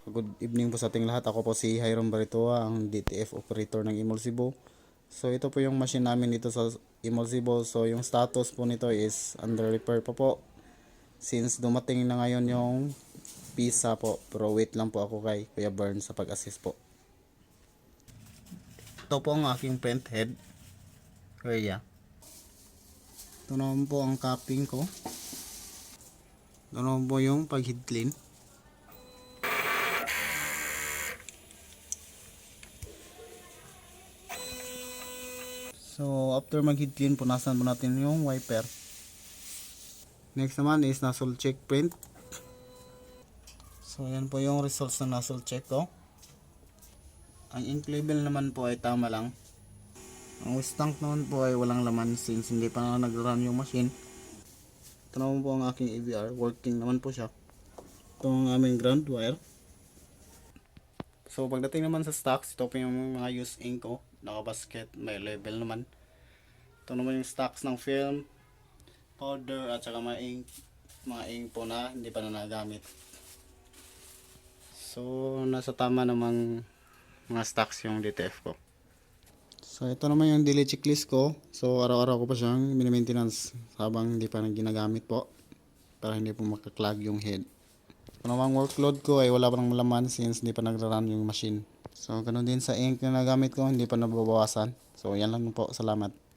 Good evening po sa ating lahat. Ako po si Hiram Baritoa, ang DTF operator ng Emulsibo. So ito po yung machine namin dito sa Emulsibo. So yung status po nito is under repair pa po. Since dumating na ngayon yung pisa po. Pero wait lang po ako kay Kuya Bern sa pag-assist po. Ito po ang aking print head. Kuya. Ito naman po ang capping ko. Ito naman po yung pag-head clean. So, after mag-head clean, punasan po natin yung wiper. Next naman is nozzle check print. So, yan po yung results ng nozzle check ko. Ang ink level naman po ay tama lang. Ang waste tank naman po ay walang laman since hindi pa na nag-run yung machine. Ito naman po ang aking AVR. Working naman po siya. Ito ang aming ground wire. So, pagdating naman sa stocks, ito po yung mga used ink ko. Naka-basket, may level naman. Ito naman yung stocks ng film, powder, at saka mga ink po na hindi pa na nagamit. So, nasa tama namang mga stocks yung DTF ko. So, ito naman yung daily checklist ko. So, araw-araw ko pa siyang mini-maintenance habang hindi pa na ginagamit po para hindi po makaklag yung head. Ito namang workload ko ay wala pa ng laman since hindi pa nagra-run yung machine. So, ganun din sa ink na nagamit ko, hindi pa nababawasan. So, yan lang po. Salamat.